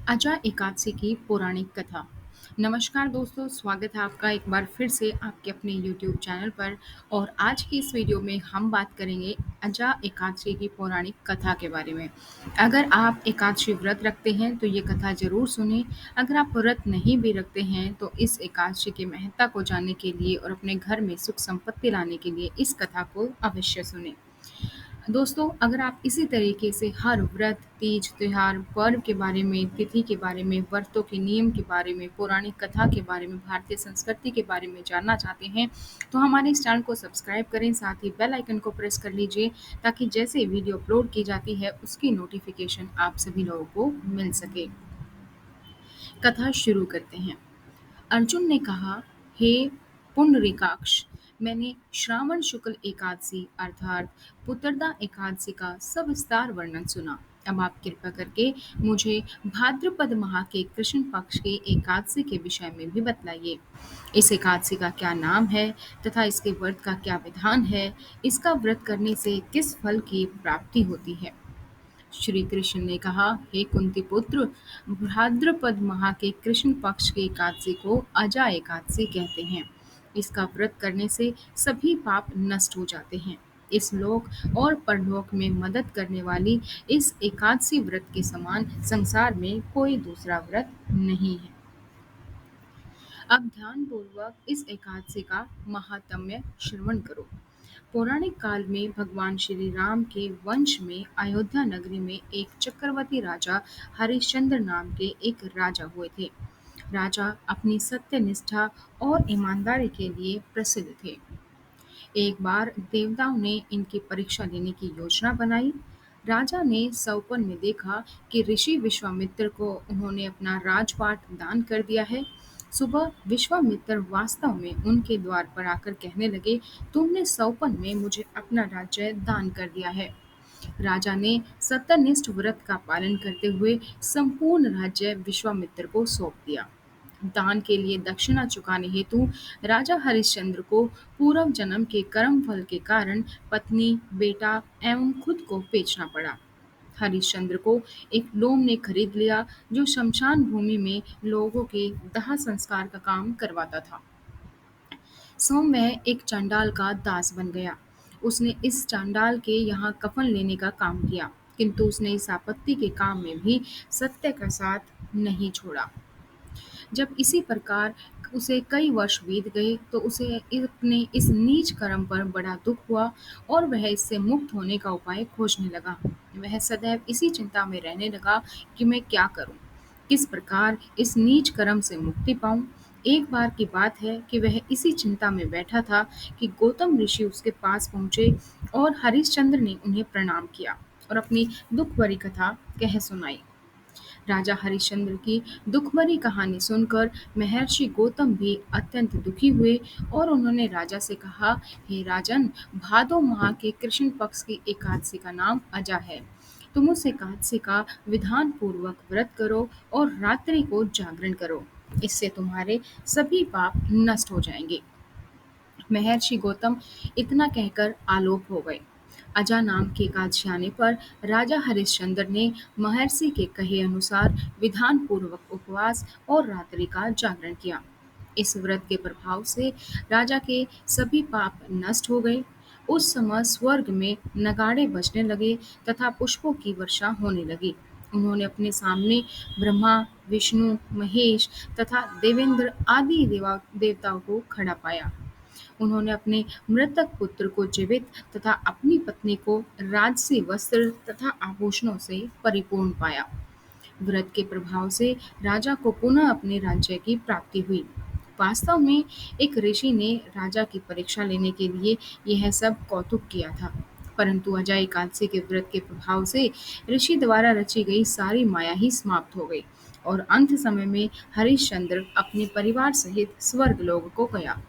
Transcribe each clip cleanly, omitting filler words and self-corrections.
अजा एकादशी की पौराणिक कथा। नमस्कार दोस्तों, स्वागत है आपका एक बार फिर से आपके अपने YouTube चैनल पर। और आज की इस वीडियो में हम बात करेंगे अजा एकादशी की पौराणिक कथा के बारे में। अगर आप एकादशी व्रत रखते हैं तो ये कथा ज़रूर सुनें। अगर आप व्रत नहीं भी रखते हैं तो इस एकादशी की महत्ता को जानने के लिए और अपने घर में सुख संपत्ति लाने के लिए इस कथा को अवश्य सुनें। दोस्तों, अगर आप इसी तरीके से हर व्रत, तीज, त्योहार, पर्व के बारे में, तिथि के बारे में, व्रतों के नियम के बारे में, पौराणिक कथा के बारे में, भारतीय संस्कृति के बारे में जानना चाहते हैं, तो हमारे इस चैनल को सब्सक्राइब करें, साथ ही बेल आइकन को प्रेस कर लीजिए ताकि जैसे वीडियो अपलोड की जाती है उसकी नोटिफिकेशन आप सभी लोगों को मिल सके। कथा शुरू करते हैं। अर्जुन ने कहा, हे पुंडरीकाक्ष, मैंने श्रावण शुक्ल एकादशी अर्थात पुत्रदा एकादशी का सविस्तार वर्णन सुना। अब आप कृपा करके मुझे भाद्रपद माह के कृष्ण पक्ष की एकादशी के विषय में भी बतलाइए। इस एकादशी का क्या नाम है तथा इसके व्रत का क्या विधान है? इसका व्रत करने से किस फल की प्राप्ति होती है? श्री कृष्ण ने कहा, हे कुंती पुत्र, भाद्रपद माह के कृष्ण पक्ष की एकादशी को अजा एकादशी कहते हैं। इसका व्रत करने से सभी पाप नष्ट हो जाते हैं। इस लोक और परलोक में मदद करने वाली इस एकादशी व्रत के समान संसार में कोई दूसरा व्रत नहीं है। अब ध्यानपूर्वक इस एकादशी का महात्म्य श्रवण करो। पौराणिक काल में भगवान श्री राम के वंश में अयोध्या नगरी में एक चक्रवर्ती राजा हरिश्चंद्र नाम के एक राजा हुए थे। राजा अपनी सत्यनिष्ठा और ईमानदारी के लिए प्रसिद्ध थे। एक बार देवताओं ने इनकी परीक्षा लेने की योजना बनाई। राजा ने स्वप्न में देखा कि ऋषि विश्वामित्र को उन्होंने अपना राजपाट दान कर दिया है। सुबह विश्वामित्र वास्तव में उनके द्वार पर आकर कहने लगे, तुमने स्वप्न में मुझे अपना राज्य दान कर दिया है। राजा ने सत्यनिष्ठ व्रत का पालन करते हुए संपूर्ण राज्य विश्वामित्र को सौंप दिया। दान के लिए दक्षिणा चुकाने हेतु राजा हरिश्चंद्र को पूर्व जन्म के कर्म फल के कारण पत्नी, बेटा एवं खुद को बेचना पड़ा। हरिश्चंद्र को एक लोम ने खरीद लिया जो शमशान भूमि में लोगों के दाह संस्कार का काम करवाता था। सो वह एक चांडाल का दास बन गया। उसने इस चांडाल के यहाँ कफन लेने का काम किया, किंतु उसने इस आपत्ति के काम में भी सत्य का साथ नहीं छोड़ा। जब इसी प्रकार उसे कई वर्ष बीत गए तो उसे अपने इस नीच कर्म पर बड़ा दुख हुआ और वह इससे मुक्त होने का उपाय खोजने लगा। वह सदैव इसी चिंता में रहने लगा कि मैं क्या करूं, किस प्रकार इस नीच कर्म से मुक्ति पाऊं। एक बार की बात है कि वह इसी चिंता में बैठा था कि गौतम ऋषि उसके पास पहुंचे और हरिश्चंद्र ने उन्हें प्रणाम किया और अपनी दुख भरी कथा कह सुनाई। राजा हरिश्चंद्र की दुखभरी कहानी सुनकर महर्षि गौतम भी अत्यंत दुखी हुए और उन्होंने राजा से कहा, हे राजन, भादो माह के कृष्ण पक्ष की एकादशी का नाम अजा है। तुम उस एकादशी का विधान पूर्वक व्रत करो और रात्रि को जागरण करो। इससे तुम्हारे सभी पाप नष्ट हो जाएंगे। महर्षि गौतम इतना कहकर आलोक हो गए। अजा नाम की एकादशी आने पर राजा हरिश्चंद्र ने महर्षि के कहे अनुसार विधान पूर्वक उपवास और रात्रि का जागरण किया। इस व्रत के प्रभाव से राजा के सभी पाप नष्ट हो गए। उस समय स्वर्ग में नगाड़े बजने लगे तथा पुष्पों की वर्षा होने लगी। उन्होंने अपने सामने ब्रह्मा, विष्णु, महेश तथा देवेंद्र आदि देवताओं को खड़ा पाया। उन्होंने अपने मृतक पुत्र को जीवित तथा अपनी पत्नी को राजसी वस्त्र तथा आभूषणों से परिपूर्ण पाया। व्रत के प्रभाव से राजा को पुनः अपने राज्य की प्राप्ति हुई। वास्तव में एक ऋषि ने राजा की परीक्षा लेने के लिए यह सब कौतुक किया था, परंतु अजय एकादशी के व्रत के प्रभाव से ऋषि द्वारा रची गई सारी माया ही समाप्त हो गई और अंत समय में हरिश्चंद्र अपने परिवार सहित स्वर्ग लोक को गया।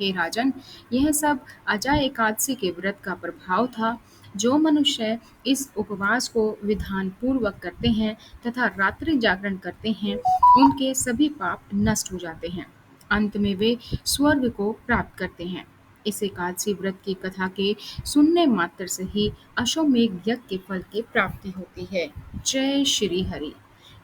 हे राजन, यह सब अजय एकादशी के व्रत का प्रभाव था। जो मनुष्य इस उपवास को विधान पूर्वक करते हैं तथा रात्रि जागरण करते हैं, उनके सभी पाप नष्ट हो जाते हैं। अंत में वे स्वर्ग को प्राप्त करते हैं। इस एकादशी व्रत की कथा के सुनने मात्र से ही अश्वमेध यज्ञ के फल की प्राप्ति होती है। जय श्री हरि।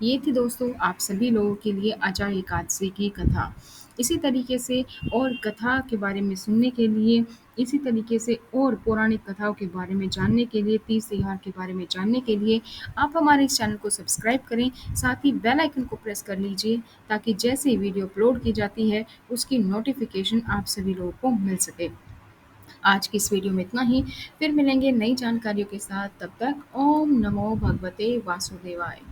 ये थी दोस्तों आप सभी लोगों के लिए आषाढ़ एकादशी की कथा। इसी तरीके से और कथा के बारे में सुनने के लिए, इसी तरीके से और पौराणिक कथाओं के बारे में जानने के लिए, तीज त्योहार के बारे में जानने के लिए आप हमारे इस चैनल को सब्सक्राइब करें, साथ ही बेल आइकन को प्रेस कर लीजिए ताकि जैसे ही वीडियो अपलोड की जाती है, उसकी नोटिफ़िकेशन आप सभी लोगों को मिल सके। आज की इस वीडियो में इतना ही, फिर मिलेंगे नई जानकारियों के साथ, तब तक ओम नमो भगवते वासुदेवाय।